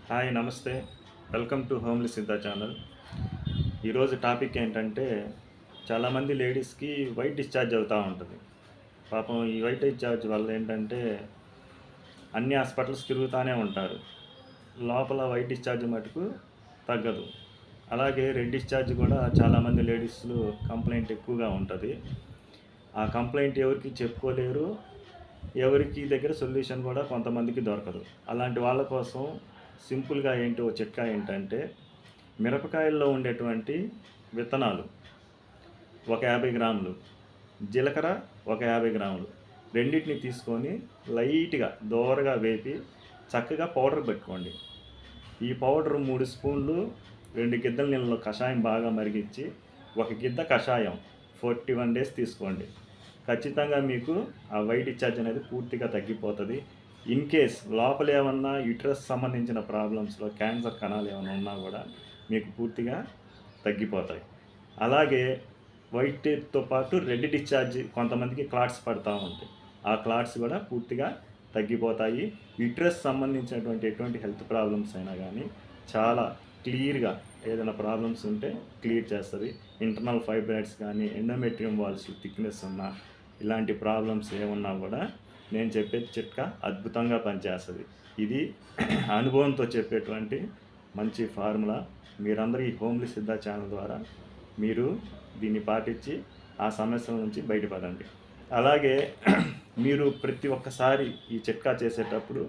Hi నమస్తే. Welcome to homely Siddha channel. ఈరోజు topic ఏంటంటే చాలామంది లేడీస్కి వైట్ డిశ్చార్జ్ అవుతూ ఉంటుంది. పాపం ఈ వైట్ డిశ్చార్జ్ వల్ల ఏంటంటే అన్ని హాస్పిటల్స్ తిరుగుతూనే ఉంటారు. లోపల వైట్ డిశ్చార్జ్ మటుకు తగ్గదు. అలాగే రెడ్ డిశ్చార్జ్ కూడా చాలామంది లేడీస్లు కంప్లైంట్ ఎక్కువగా ఉంటుంది. ఆ కంప్లైంట్ ఎవరికి చెప్పుకోలేరు, ఎవరికి దగ్గర సొల్యూషన్ కూడా కొంతమందికి దొరకదు. అలాంటి వాళ్ళ కోసం సింపుల్గా ఏంటో చిట్కా ఏంటంటే మిరపకాయల్లో ఉండేటువంటి విత్తనాలు ఒక 50 గ్రాములు, జీలకర్ర ఒక 50 గ్రాములు, రెండింటిని తీసుకొని లైట్గా దోరగా వేపి చక్కగా పౌడర్ పెట్టుకోండి. ఈ పౌడర్ 3 స్పూన్లు 2 గిద్దల నీళ్ళలో కషాయం బాగా మరిగించి ఒక గిద్ద కషాయం 41 డేస్ తీసుకోండి. ఖచ్చితంగా మీకు ఆ వైట్ డిశ్చార్జ్ అనేది పూర్తిగా తగ్గిపోతుంది. ఇన్ కేస్ లోపల ఏమన్నా యూట్రస్ సంబంధించిన ప్రాబ్లమ్స్లో క్యాన్సర్ కణాలు ఏమైనా ఉన్నా కూడా మీకు పూర్తిగా తగ్గిపోతాయి. అలాగే వైట్తో పాటు రెడ్ డిశ్చార్జ్ కొంతమందికి క్లాట్స్ పడుతూ ఉంటాయి. ఆ క్లాట్స్ కూడా పూర్తిగా తగ్గిపోతాయి. యూట్రస్ సంబంధించినటువంటి ఎటువంటి హెల్త్ ప్రాబ్లమ్స్ అయినా కానీ చాలా క్లియర్గా ఏదైనా ప్రాబ్లమ్స్ ఉంటే క్లియర్ చేస్తుంది. ఇంటర్నల్ ఫైబ్రాయిడ్స్ కానీ ఎండోమెట్రియం వాల్స్ థిక్నెస్ ఉన్నా ఇలాంటి ప్రాబ్లమ్స్ ఏమున్నా కూడా నేను చెప్పే చిట్కా అద్భుతంగా పనిచేస్తుంది. ఇది అనుభవంతో చెప్పేటువంటి మంచి ఫార్ములా. మీరందరూ ఈ హోమ్లీ సిద్ధా ఛానల్ ద్వారా మీరు దీన్ని పాటించి ఆ సమస్యల నుంచి బయటపడండి. అలాగే మీరు ప్రతి ఒక్కసారి ఈ చిట్కా చేసేటప్పుడు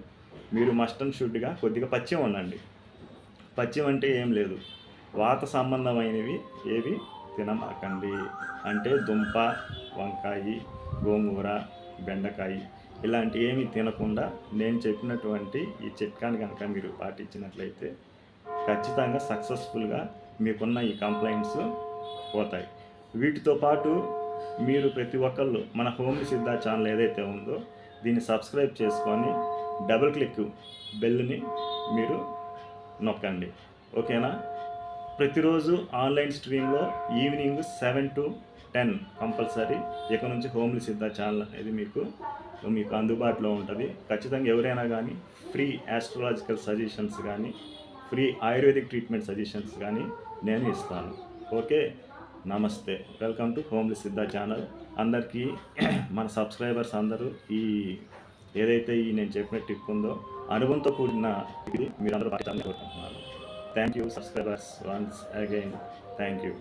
మీరు మస్ట్ అండ్ షుడ్గా కొద్దిగా పచ్చియం ఉండండి. పచ్చియం అంటే ఏం లేదు, వాత సంబంధమైనవి ఏవి తినమాకండి. అంటే దుంప, వంకాయ, గోంగూర, బెండకాయ ఇలాంటి ఏమీ తినకుండా నేను చెప్పినటువంటి ఈ చిట్కాని కనుక మీరు పాటించినట్లయితే ఖచ్చితంగా సక్సెస్ఫుల్గా మీకున్న ఈ కంప్లైంట్స్ పోతాయి. వీటితో పాటు మీరు ప్రతి ఒక్కళ్ళు మన హోమ్లీ సిద్ధా ఛానల్ ఏదైతే ఉందో దీన్ని సబ్స్క్రైబ్ చేసుకొని డబుల్ క్లిక్ బెల్ని మీరు నొక్కండి. ఓకేనా? ప్రతిరోజు ఆన్లైన్ స్ట్రీమ్లో ఈవినింగ్ 7 to 10 కంపల్సరీ ఇక నుంచి హోమ్లీ సిద్ధా ఛానల్ అనేది మీకు అందుబాటులో ఉంటుంది. ఖచ్చితంగా ఎవరైనా కానీ ఫ్రీ ఆస్ట్రాలజికల్ సజెషన్స్ కానీ ఫ్రీ ఆయుర్వేదిక్ ట్రీట్మెంట్ సజెషన్స్ కానీ నేను ఇస్తాను. ఓకే, నమస్తే. Welcome to homely Siddha channel. అందరికీ మన సబ్స్క్రైబర్స్ అందరూ ఈ ఏదైతే ఈ నేను చెప్పిన టిప్ ఉందో అనుభవంతో కూడిన ఇది మీరు అందరూ పాటించాలని కోరుకుంటున్నాను. Thank you subscribers once again. Thank you.